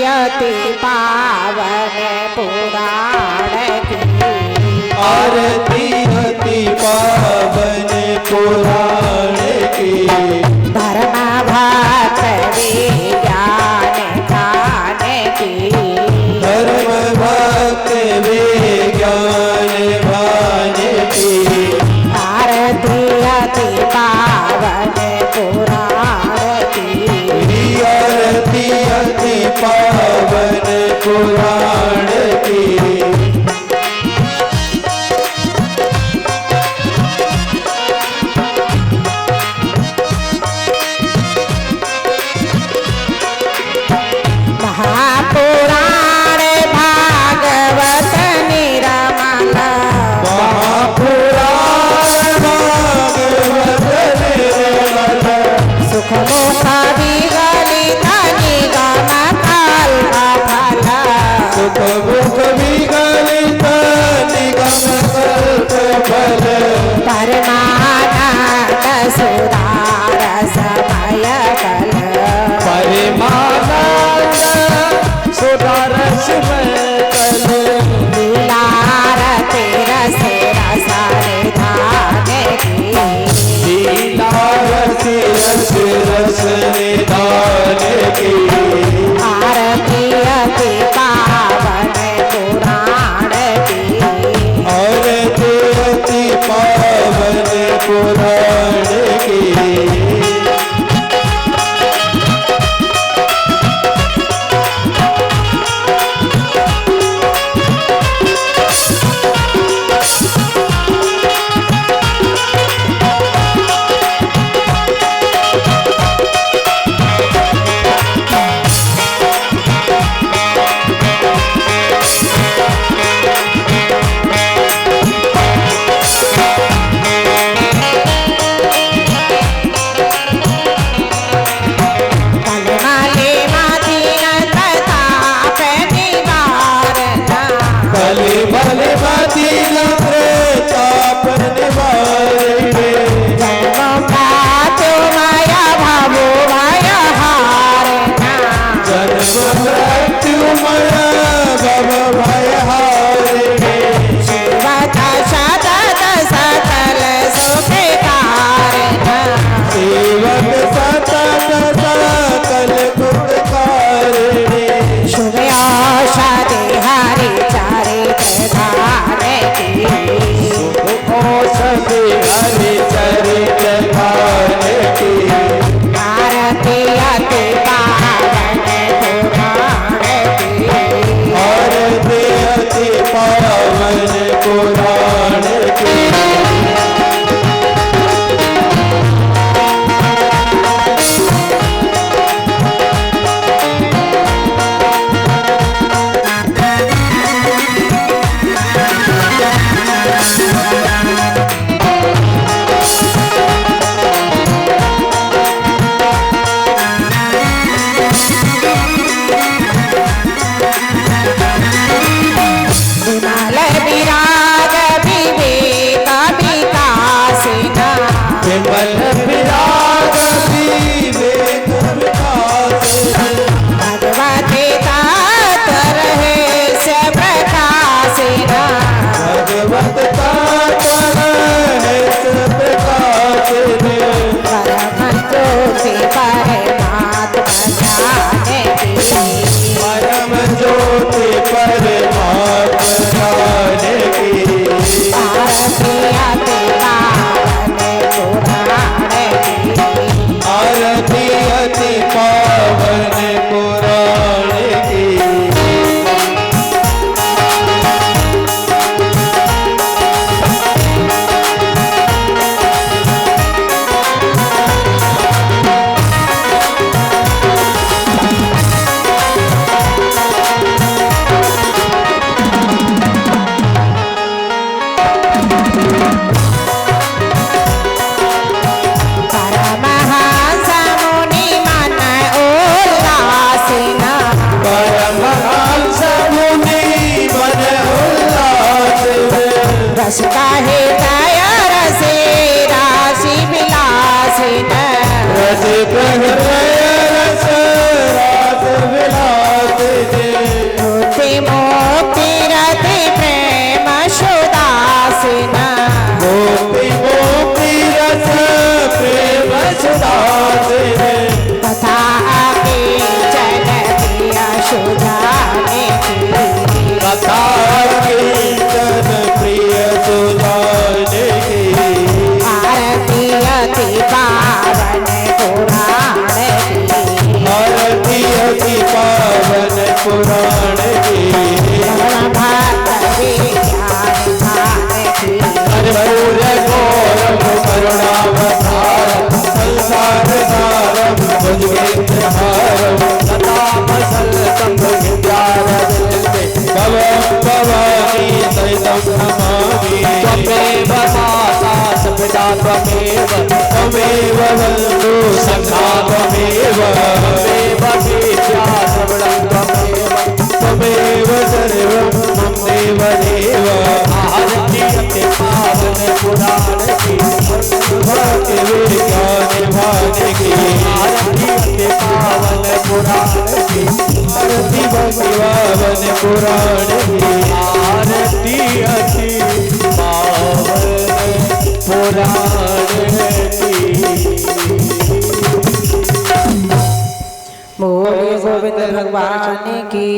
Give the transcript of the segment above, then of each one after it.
अति पावन पुराण की आरती अति पावन पुराण की धर्म भक्त विज्ञान ज्ञान की धर्म भक्त विज्ञान भान की आरती अति पावन पुराण की आरती अति पावन पुराण की महापुराण भागवत निरमल महापुराण भागवत निर्मल सुख मुख विगलित निगम कल्प फल सुख मुख विगलित निगम कल्प फल परमानंद सुधार समय कल परमानंद सुधारस में कल लीलारति रस रस निधान की लीलारति रस रस निधान की आरती अति पावन पुराण की आरती अति पावन पुराण की कलमाले माधीन प्रताप निवारण भले भले मदीन प्रताप निवारणे जन्म मृत्यु मय भवो भय हारण जन्म मृत्युमय भव भय हारिणे शिवत सतत सकल सुख कारण सेवक सतत सकल गुण कारिणे शुभ औषधि हरि चरित धाम की औषधि हरि चरित धान की आरती अति पावन पुराण की आरती अति पावन पुराण की विमल विराग विवेक विकासिना विमल विराग विवेक विकास भगवती तात रहे से प्रकाशिना भगवत तात्पर है प्रकाश परम ज्योति परमात्मा जाने की परम ज्योति परमात्मा जाने की आरती अति पावन पुराण की आरती अति पावन पुराण की परमहंस मुनि मन उल्लासिना परमहंस मुनि मन उल्लास रस काहे दय रसे राशि विलासिना रस हृदय रस रास विलास पुराण की भक्त विज्ञान ध्यान की कर्पूर गौरव करुणावतारम संसार सारम भुजगेन्द्रहारम लतामसलतं विद्यारविन्दे भवं भवानी सहितं नमामि त्वमेव माता च पिता त्वमेव त्वमेव बन्धु सखा त्वमेव त्वमेव विद्या सर्वं त्वमेव त्वमेव सर्वं मम देव देव आरती अति पावन पुराण की भक्ति विज्ञान भान की आरती अति पावन पुराण की आरती भक्ति पावन पुराण की आरती अति पावन पुराण की बोले गोविंद भगवान की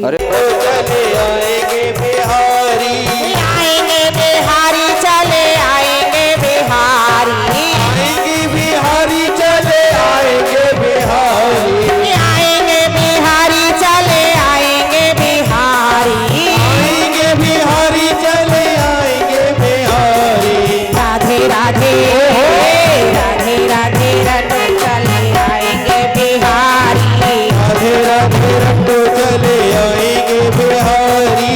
अरे चले आएंगे बिहारी आएंगे बिहारी चले आएंगे बिहारी आएंगे बिहारी चले आएंगे बिहारी आएंगे बिहारी चले आएंगे बिहारी आएंगे बिहारी चले आएंगे बिहारी राधे राधे राधे राधे रटो चले आएंगे बिहारी राधे राधे रटो चले आएंगे बिहारी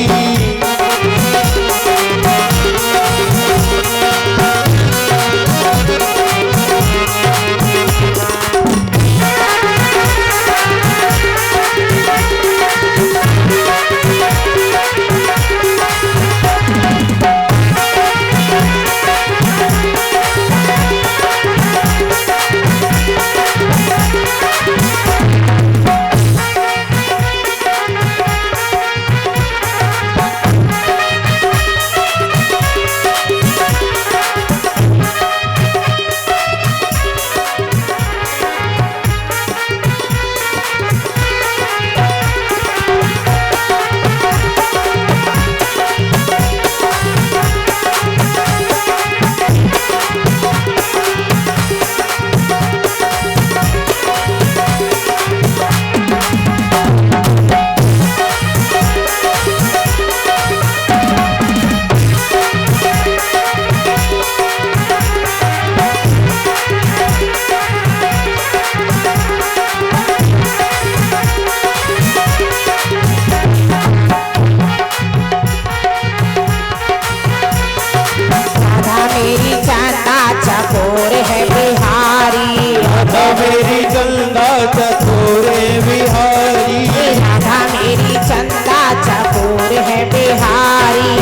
राधा मेरी चंदा चकोर है बिहारी राधा मेरी चंदा चकोरे बिहारी राधा मेरी चंदा चकोर है बिहारी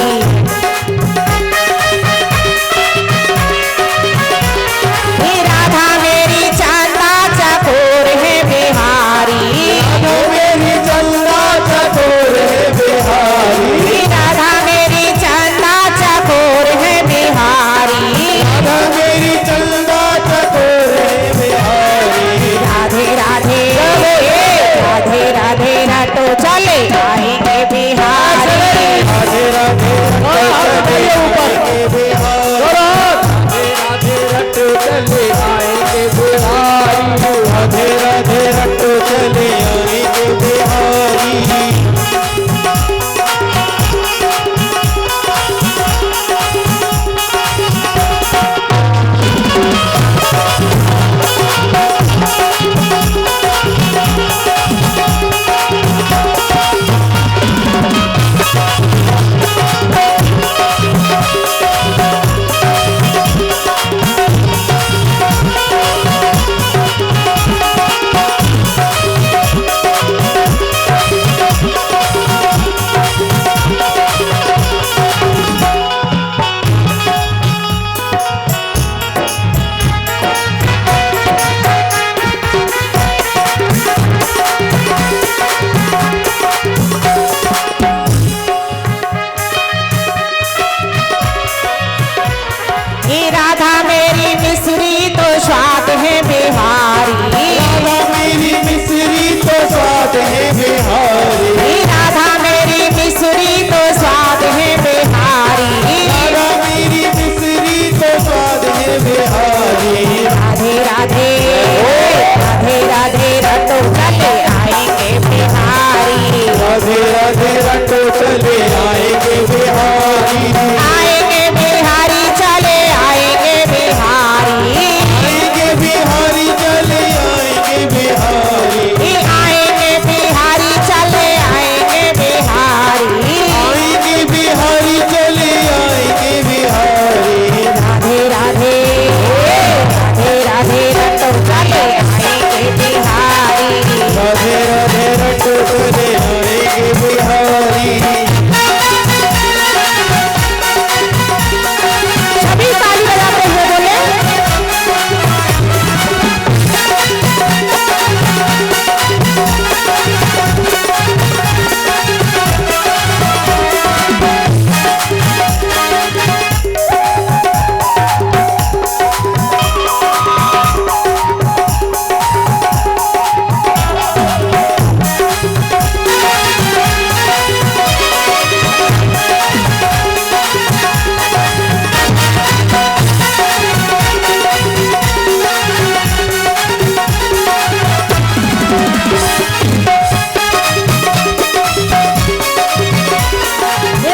राधा मेरी चंदा चकोर है बिहारी राधा मेरी चंदा चकोरे बिहारी राधा मेरी चंदा चकोर है बिहारी राधा मेरी चंदा चकोरे बिहारी राधे राधे राधे राधे रटो चले आएंगे बिहारी राधे राधे चले आएंगे बिहारी राधे राधे रटो चले आएंगे बिहारी राधे राधे रटो चले आएंगे बिहारी। आएंगे बिहारी चले आएंगे बिहारी। आएंगे बिहारी चले आएंगे बिहारी। आएंगे बिहारी चले आएंगे बिहारी। आएंगे बिहारी चले आएंगे बिहारी। राधे राधे राधे राधे रटो चले आएंगे बिहारी। राधे राधे रटो चले आएंगे बिहारी। सभी ताली बजाते हुए बोले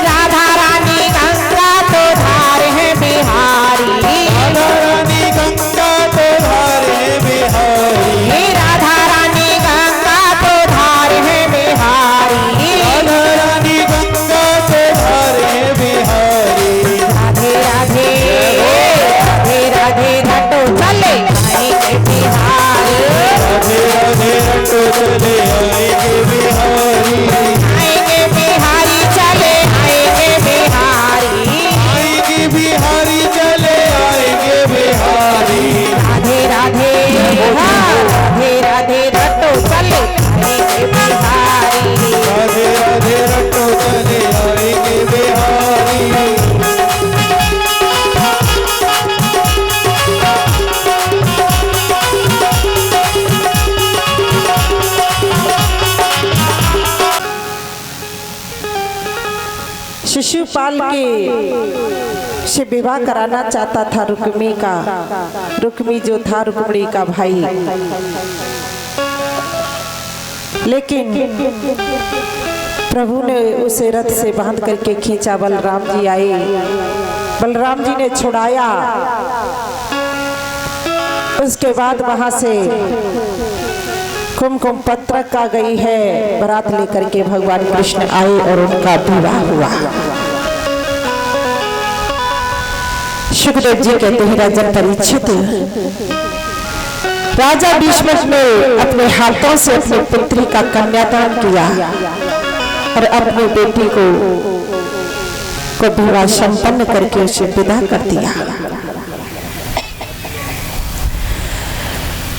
राधा रानी गंगा तो धार है बिहारी। राधा रानी गंगा तो धार है बिहारी। राधा रानी गंगा तो धार है बिहारी। राधा रानी गंगा तो धार है बिहारी। राधे राधे राधे राधे रटो चले आएंगे बिहारी। राधे राधे रटो चले आएंगे बिहारी। आएंगे बिहारी चले आएंगे बिहारी। आएंगे बिहारी चले आएंगे बिहारी। राधे राधे राधे राधे रटो चले आएंगे बिहारी। राधे राधे रटो चले आएंगे बिहारी। शिशुपाल के से विवाह कराना चाहता था रुक्मी का। रुक्मी जो था रुक्मिणी का भाई, लेकिन प्रभु ने उसे रथ से बांध करके खींचा। बलराम जी आए, बलराम जी ने छुड़ाया। उसके बाद वहां से कुमकुम पत्रक आ गई है। बारात लेकर के भगवान कृष्ण आए और उनका विवाह हुआ। सुखदेव जी कहते हैं राजन परीक्षित, राजा भीष्म ने अपने हाथों से अपनी पुत्री का कन्यादान किया और अपनी बेटी को विवाह संपन्न करके उसे विदा कर दिया।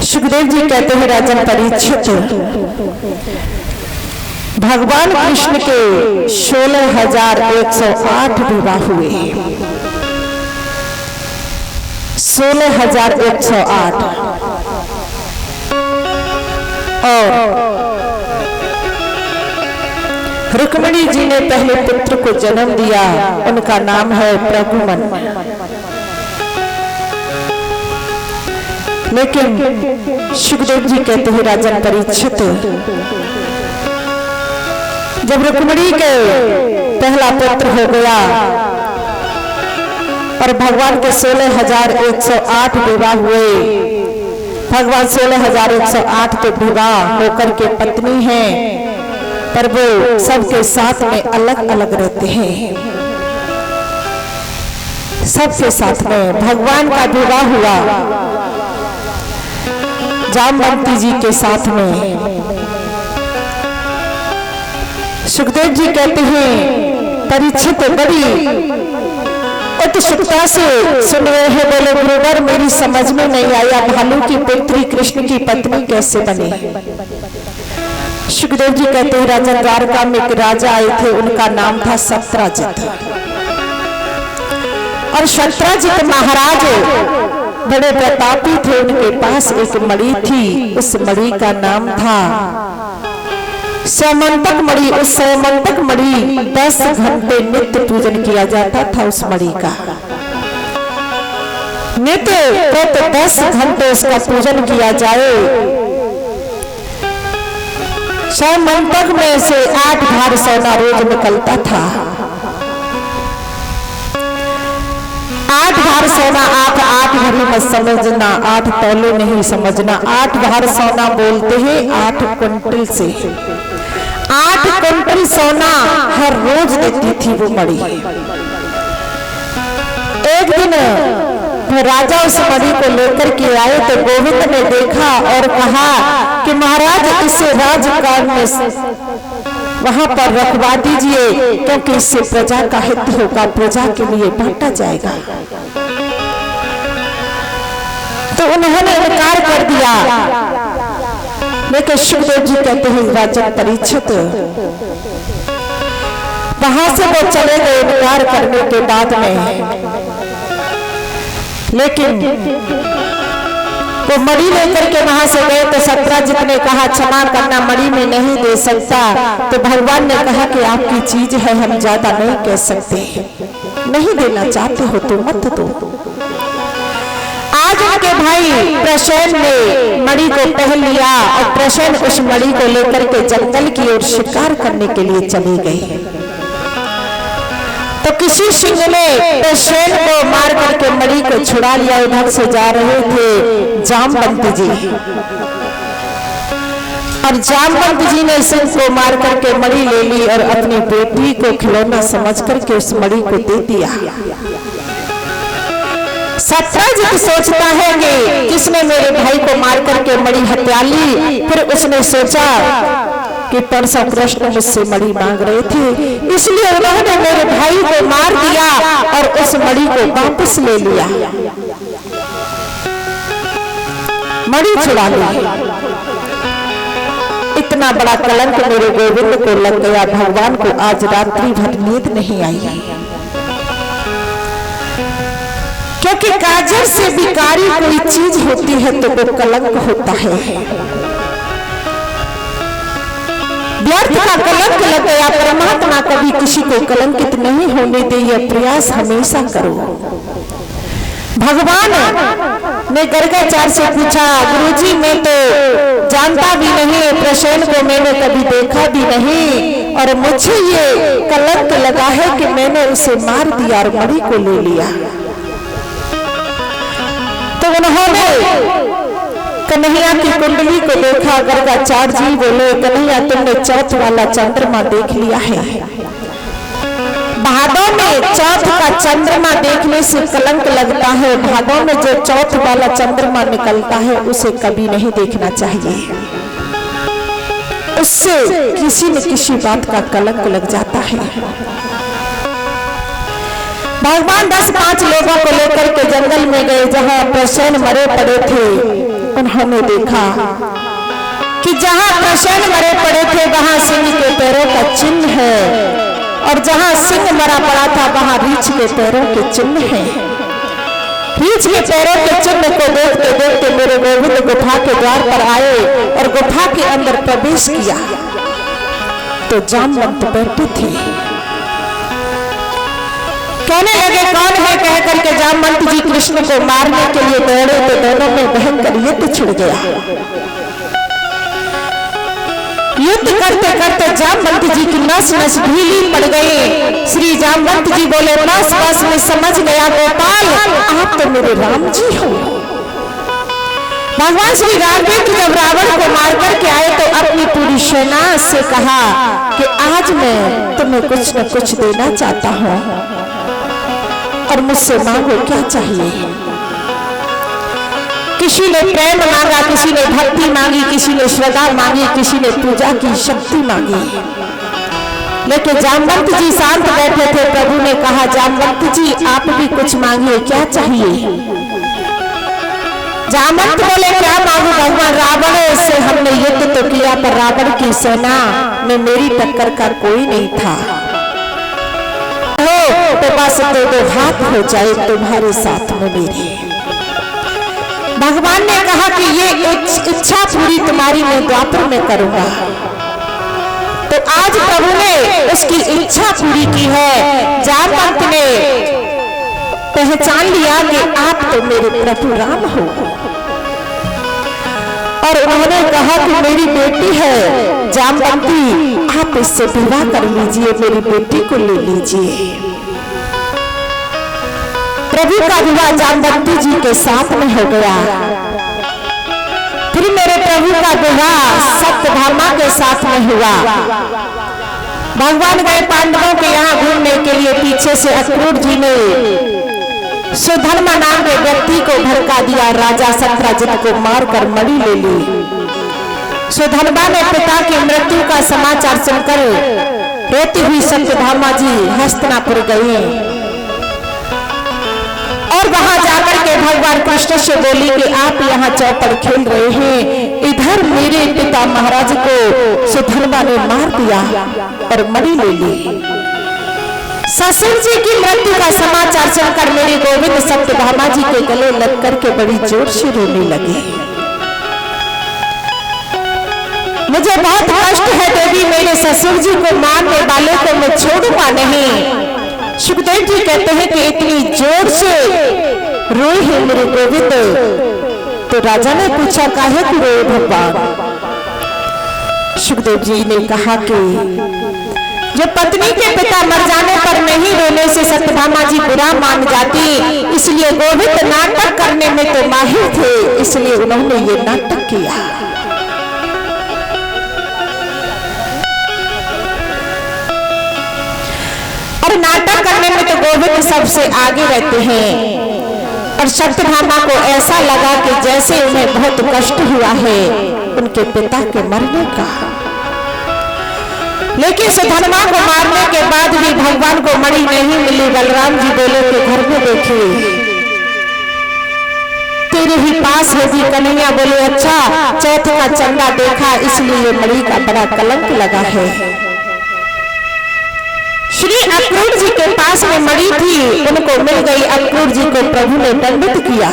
सुखदेव जी कहते हैं राजन परीक्षित, भगवान कृष्ण के 16,108 विवाह हुए। 16,108 और रुक्मिणी जी ने पहले पुत्र को जन्म दिया, उनका नाम है प्रघुमन। लेकिन सुखदेव जी कहते हैं राजन परीक्षित, जब रुक्मिणी के पहला पुत्र हो गया और भगवान के 16,108 विवाह हुए, भगवान 16,108 तो विवाह होकर के पत्नी हैं, पर वो सबके साथ में अलग अलग रहते हैं। सबके साथ में भगवान का विवाह हुआ जामवंती जी के साथ में। सुखदेव जी कहते हैं परीक्षित बड़ी उत्सुकता से सुन रहे हैं, बोले गुरुवर मेरी समझ में नहीं आया, भालू की पुत्री कृष्ण की पत्नी कैसे बनी। सुखदेव जी कहते हैं राजा द्वारका में एक राजा आए थे, उनका नाम था सत्राजित। और सत्राजित महाराज बड़े प्रतापी थे, उनके पास एक मणि थी, उस मणि का नाम था सैमंतक मणि। उस सैमंतक मणि 10 घंटे नित्य पूजन किया जाता था उस मणि का। नित्य तो 10 घंटे उसका पूजन किया जाए 100 मंतक में से 8 भार सोना रोज निकलता था। 8 भार सोना, आप 8 भरी मत समझना, 8 तौले नहीं समझना। 8 भार सोना बोलते हैं 8 क्विंटल से। 8 क्विंटल सोना हर रोज देती थी वो मणि। एक दिन राजा उस मणि को लेकर के आए तो गोविंद ने देखा और कहा कि महाराज इसे राजकाज में वहां पर रखवा दीजिए, क्योंकि इससे प्रजा का हित होगा, प्रजा के लिए बांटा जाएगा। तो उन्होंने इनकार कर दिया। लेकिन सुखदेव जी कहते हैं राजन परीक्षित, वहां से वो चले गए इनकार करने के बाद में। लेकिन वो मणि लेकर के वहां से गए तो सत्यराजित ने कहा क्षमा करना, मणि में नहीं दे सकता। तो भगवान ने कहा कि आपकी चीज है, हम ज्यादा नहीं कह सकते, नहीं देना चाहते हो तो मत दो। आज उनके भाई प्रसेन ने मणि को पहन लिया और प्रसेन उस मणि को लेकर के जंगल की ओर शिकार करने के लिए चले गए। तो किसी सिंह ने प्रसेन को मार करके मणि को छुड़ा लिया। उधर से जा रहे थे जामवंत जी, और जामवंत जी ने सिंह को मार करके मणि ले ली और अपनी बेटी को खिलौना समझ करके उस मणि को दे दिया। सत्यराजित सोचता है कि किसने मेरे भाई को मार करके मणि हत्या ली। फिर उसने सोचा कि परसों कृष्ण मुझसे मणि मांग रहे थे, इसलिए उन्होंने मेरे भाई को मार दिया और उस मणि को वापस ले लिया, मणि छुड़ा ली। इतना बड़ा कलंक मेरे गोविंद को लग गया। भगवान को आज रात्रि भर नींद नहीं आई, क्योंकि काजर से विकारी कोई चीज होती है तो वो कलंक होता है। व्यर्थ का कलंक लग गया। परमात्मा कभी किसी को कलंकित नहीं होने दे, यह प्रयास हमेशा करो। भगवान ने गर्गाचार्य से पूछा, गुरुजी मैं तो जानता भी नहीं, प्रसेन को मैंने कभी देखा भी नहीं, और मुझे ये कलंक लगा है कि मैंने उसे मार दिया और मणि को ले लिया। तो उन्होंने कन्हैया की कुंडली को देखा। गर्गाचार्य जी बोले, कन्हैया तुमने चौथ वाला चंद्रमा देख लिया है। भादों में चौथ का चंद्रमा देखने से कलंक लगता है। भादों में जो चौथ वाला चंद्रमा निकलता है उसे कभी नहीं देखना चाहिए, उससे किसी न किसी बात का कलंक लग जाता है। भगवान 10-5 लोगों को लेकर के जंगल में गए जहां प्रसेन मरे पड़े थे। उन्होंने देखा कि जहां प्रसेन मरे पड़े थे वहां सिंह के पैरों का चिन्ह है, और जहां सिंह मरा पड़ा था वहां रीछ के पैरों के चिन्ह हैं। रीछ के पैरों के चिन्ह को देखते देखते मेरे गोविंद गुफा के द्वार पर आए और गुफा के अंदर प्रवेश किया तो जामवंत बैठे थे। कहने लगे कौन है, कह करके जामवंत जी कृष्ण को मारने के लिए दौड़े तो दोनों में भयंकर युद्ध छिड़ गया। युद्ध करते करते जामवंत जी की नस नस ढीली पड़ गई। श्री जामवंत जी बोले, बस बस मैं समझ गया गोपाल, आप तो मेरे राम जी हो। भगवान श्री रामचंद्र जब रावण को मार करके आए तो अपनी पूरी सेना से कहा कि आज मैं तुम्हें कुछ न कुछ देना चाहता हूँ और मुझसे मांगो क्या चाहिए। किसी ने प्रेम मांगा, किसी ने भक्ति मांगी, किसी ने श्रद्धा मांगी, किसी ने पूजा की शक्ति मांगी। लेकिन जामवंत जी शांत बैठे थे। प्रभु ने कहा, जामवंत जी आप भी कुछ मांगिए, क्या चाहिए। जामवंत बोले, क्या मांगू भगवान। रावण से हमने युद्ध तो किया पर रावण की सेना में मेरी टक्कर का कोई नहीं था। तो बस दो हाथ हो जाए तुम्हारे साथ में मेरे। भगवान ने कहा कि ये इच्छा पूरी तुम्हारी मैं द्वापर में करूंगा। तो आज प्रभु ने उसकी इच्छा पूरी की है। जामवंत ने पहचान लिया कि आप तो मेरे प्रभु राम हो। और उन्होंने कहा कि मेरी बेटी है जामवंती, आप इससे विवाह कर लीजिए, मेरी बेटी को ले लीजिए। प्रभु का विवाह जामवंती जी के साथ में हो गया। फिर मेरे प्रभु का विवाह सत्यभामा के साथ में हुआ। भगवान गए पांडवों के यहाँ घूमने के लिए, पीछे से अक्रूर जी ने सुधर्मा नाम के व्यक्ति को भड़का दिया, राजा सत्यजित को मारकर मणि ले ली। सुधर्मा ने पिता की मृत्यु का समाचार सुनकर रोती हुई सत्यभामा जी हस्तिनापुर गई और वहां जाकर के भगवान कृष्ण से बोली कि आप यहाँ चौपड़ खेल रहे हैं, इधर मेरे पिता महाराज को सुधर्मा ने मार दिया और मणि ले ली। ससुर जी की मृत्यु का समाचार सुनकर मेरे गोविंद सत्यभामा जी के गले लग करके बड़ी जोर से रोने लगे। मुझे बहुत कष्ट है देवी, मेरे ससुर जी को मारने वाले को मैं छोड़ूंगा नहीं। सुखदेव जी कहते हैं कि इतनी जोर से रोए हैं मेरे गोविंद। तो राजा ने पूछा काहे कि रोए भगवान? सुखदेव जी ने कहा कि जो पत्नी के पिता मर जाने पर नहीं रोने से सत्यभामा जी बुरा मान जाती, इसलिए गोविंद नाटक करने में तो माहिर थे, इसलिए उन्होंने ये नाटक किया। और नाटक करने में तो गोविंद सबसे आगे रहते हैं। और सत्यभामा को ऐसा लगा कि जैसे उन्हें बहुत कष्ट हुआ है उनके पिता के मरने का। लेकिन सुधर्मा को मारने के बाद भी भगवान को मणि नहीं मिली। बलराम जी बोले कि घर में देखिए तेरे ही पास होगी। कन्हैया बोले अच्छा, चौथ का चंदा देखा इसलिए मणि का बड़ा कलंक लगा है। श्री अक्रूर जी के पास में मणि थी, उनको मिल गई। अक्रूर जी को प्रभु ने दंडित किया,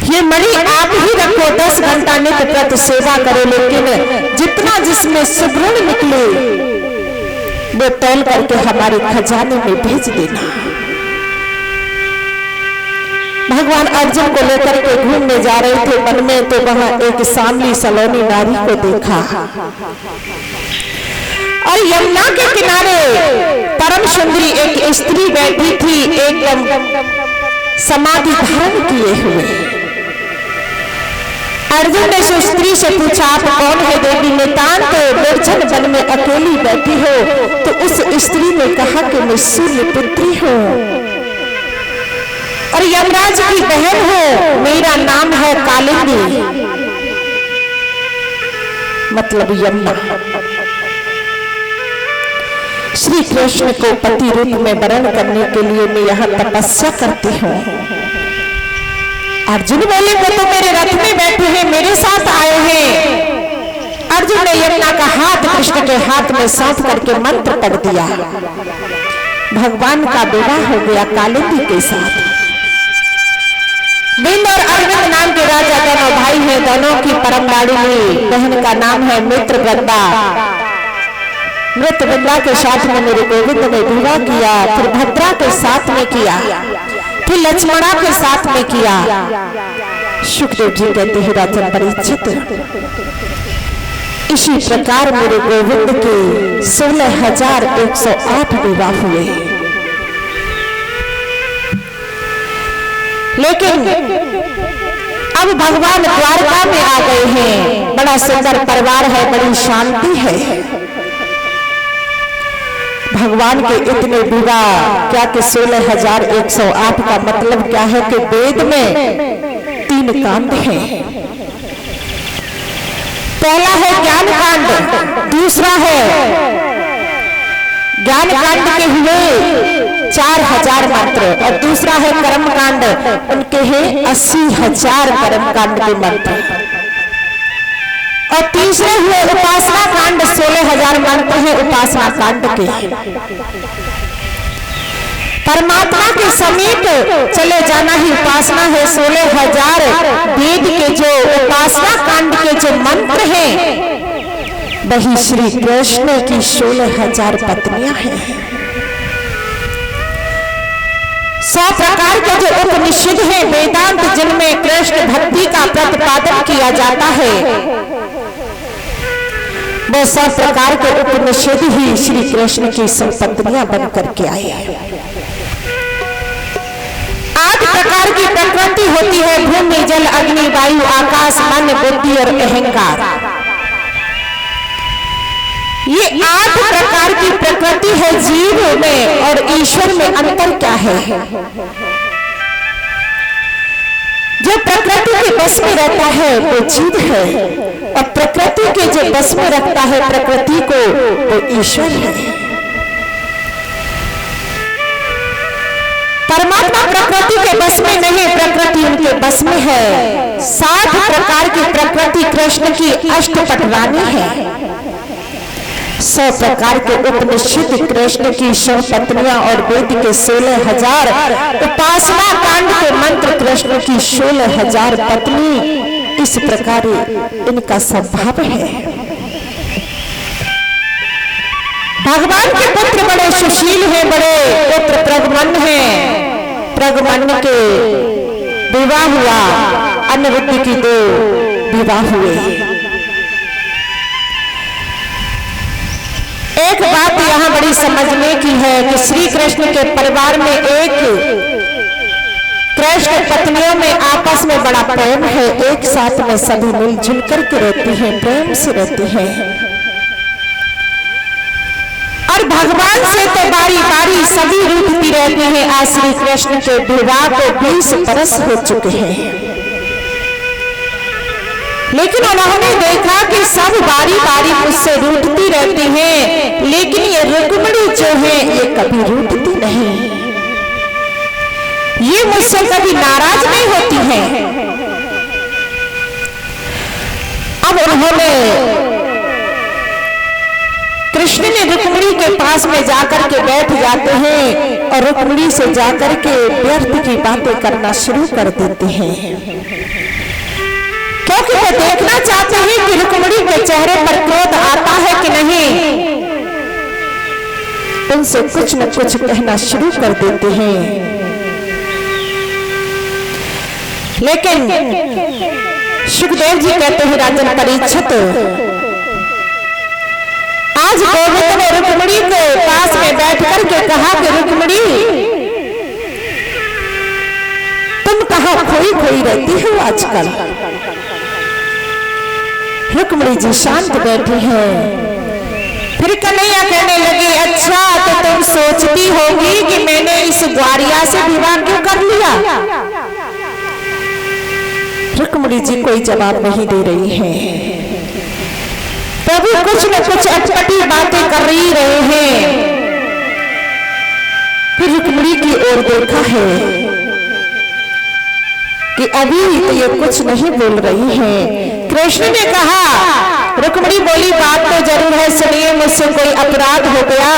ये मणि आप ही रखो, 10 घंटा नित्य प्रति सेवा करो, लेकिन जितना जिसमें सुगुण निकले वो तौल करके हमारे खजाने में भेज देना। भगवान अर्जुन को लेकर के घूमने जा रहे थे वन में, तो वहां एक सांवली सलोनी नारी को देखा और यमुना के किनारे परम सुंदरी एक स्त्री बैठी थी, एकदम समाधि धारण किए हुए। अर्जुन ने उस स्त्री से पूछा आप कौन है देवी? नितांत निर्जन वन में अकेली बैठी हो? तो उस स्त्री ने कहा कि मैं सूर्य पुत्री हूँ और यमराज की बहन हूँ, मेरा नाम है कालिंदी, मतलब यमुना। श्री कृष्ण को पति रूप में वरण करने के लिए मैं यहाँ तपस्या करती हूँ। अर्जुन बोले वो तो मेरे रथ में बैठे हैं, मेरे साथ आए हैं। अर्जुन ने यमुना का हाथ कृष्ण के हाथ में सौंप करके मंत्र पढ़ दिया। भगवान का विवाह हो गया कालिंदी के साथ। बिंद और अरविंद नाम के राजा दोनों भाई हैं, दोनों की परम लाडली बहन का नाम है मित्रवृंदा। मित्रवृंदा के साथ में मेरे गोविंद ने विवाह किया, फिर भद्रा के साथ में किया, फिर लक्ष्मणा के साथ में किया। सुखदेव जी कहते हैं राजन परीक्षित, इसी प्रकार मेरे गोविंद के 16,108 विवाह हुए। लेकिन अब भगवान द्वारका में आ गए हैं, बड़ा सुंदर परिवार है, बड़ी शांति है। भगवान के इतने विवाह क्या कि 16,108 का मतलब क्या है कि वेद में 3 कांड हैं। पहला है ज्ञान कांड, दूसरा है ज्ञान कांड के हुए 4,000 मंत्र और दूसरा है कर्म कांड, उनके हैं 80,000 कर्म कांड के मंत्र और तीसरे हुए उपासना कांड, 16,000 मंत्र है उपासना कांड के। परमात्मा के समीप चले जाना ही उपासना है। 16,000 वेद के जो उपासना कांड के जो मंत्र हैं वही श्री कृष्ण की 16,000 पत्नियां हैं। 100 प्रकार के जो उपनिषद हैं वेदांत जिनमें कृष्ण भक्ति का प्रतिपादन किया जाता है, वो 100 प्रकार के उपनिषद ही श्री कृष्ण की संपत्तियां बन करके आए। 8 प्रकार की प्रकृति होती है, भूमि जल अग्नि वायु आकाश मन बुद्धि और अहंकार। ये 8 प्रकार की प्रकृति है। जीव में और ईश्वर में अंतर क्या है? जो प्रकृति के बस में रहता है वो जीव है, और प्रकृति के जो बस में रखता है प्रकृति को वो ईश्वर है। परमात्मा प्रकृति के बस में नहीं, प्रकृति उनके बस में है। 60 प्रकार की प्रकृति कृष्ण की अष्टपटरानी है। 100 प्रकार के उपनिषद कृष्ण की संपत्तियां और वेद के 16,000 उपासना कांड के मंत्र कृष्ण की 16,000 पत्नी। इस प्रकार इनका स्वभाव है। भगवान के पुत्र बड़े सुशील हैं, बड़े पुत्र प्रगमन हैं। प्रगमन के विवाह हुआ, अनिरुद्ध की 2 विवाह हुए। एक बात यहाँ बड़ी समझने की है कि श्री कृष्ण के परिवार में एक कृष्ण पत्नियों में आपस में बड़ा प्रेम है। एक साथ में सभी मिलजुल करके रहती हैं, प्रेम से रहती हैं। और भगवान से तो बारी बारी सभी रूठती रहती हैं। आज श्री कृष्ण के विवाह को 20 बरस हो चुके हैं, लेकिन उन्होंने देखा कि सब बारी बारी मुझसे रूठती रहती हैं, लेकिन ये रुक्मिणी जो है ये कभी रूठती नहीं, ये मुझसे कभी नाराज नहीं होती हैं। अब उन्होंने कृष्ण ने रुक्मिणी के पास में जाकर के बैठ जाते हैं और रुक्मिणी से जाकर के व्यर्थ की बातें करना शुरू कर देते हैं, क्योंकि वो देखना चाहते हैं कि रुक्मिणी के चेहरे पर क्रोध आता है कि नहीं। उनसे कुछ न कुछ कहना शुरू कर देते हैं, लेकिन सुखदेव जी कहते हैं राजन परीक्षित, आज गोविंद ने रुक्मिणी के पास में बैठ करके कहा कि रुक्मिणी तुम कहाँ खोई खोई रहती हो आजकल। रुक्मिणी जी शांत बैठी हैं। फिर कन्हैया कहने लगी, अच्छा तो तुम सोचती होगी कि मैंने इस ग्वारिया से विवाह क्यों कर लिया। रुक्मिणी जी कोई जवाब नहीं दे रही हैं। प्रभु कुछ न कुछ अटपटी बातें कर ही रहे हैं। फिर रुक्मिणी की ओर देखा है कि अभी तो ये कुछ नहीं बोल रही हैं। कृष्ण ने कहा, रुक्मिणी बोली, बात तो जरूर है, सुनिए, मुझसे कोई अपराध हो गया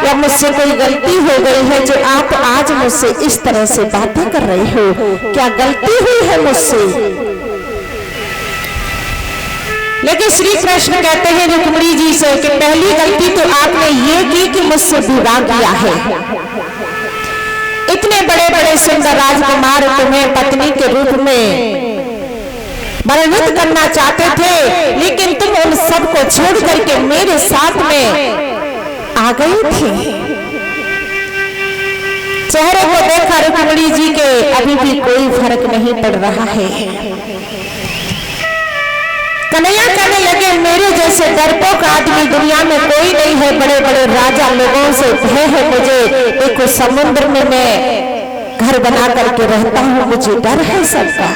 या मुझसे कोई गलती हो गई है जो आप आज मुझसे इस तरह से बातें कर रहे हो। क्या गलती हुई है मुझसे? लेकिन श्री कृष्ण कहते हैं रुक्मिणी जी से कि पहली गलती तो आपने ये की कि मुझसे विवाह किया है। इतने बड़े बड़े सुंदर राजकुमार तुम्हें पत्नी के रूप में वर्णित करना चाहते थे, लेकिन तुम उन सबको छोड़ करके मेरे साथ में आ गई थी। चेहरे को देखा रुक्मिणी जी के अभी भी कोई फर्क नहीं पड़ रहा है। कन्हैया कहने लगे, मेरे जैसे डरपोक आदमी दुनिया में कोई नहीं है। बड़े बड़े राजा लोगों से भय है मुझे। एक समुद्र में मैं घर बना करके रहता हूँ, मुझे डर है सबका।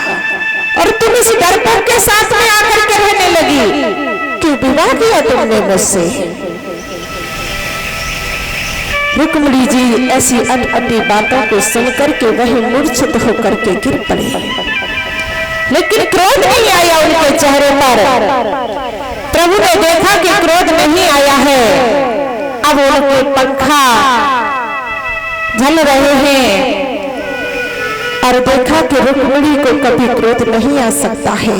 और तुम इस डरपोक के साथ में आकर के रहने लगी कि विवाह किया तुमने मुझसे। रुक्मिणी जी ऐसी अटपटी बातों को सुनकर के वही मूर्छित होकर के गिर पड़ी, लेकिन क्रोध नहीं आया उनके चेहरे पर। प्रभु ने देखा कि क्रोध नहीं आया है। अब उनके पंखा झल रहे हैं और देखा कि रुक्मिणी को कभी क्रोध नहीं आ सकता है।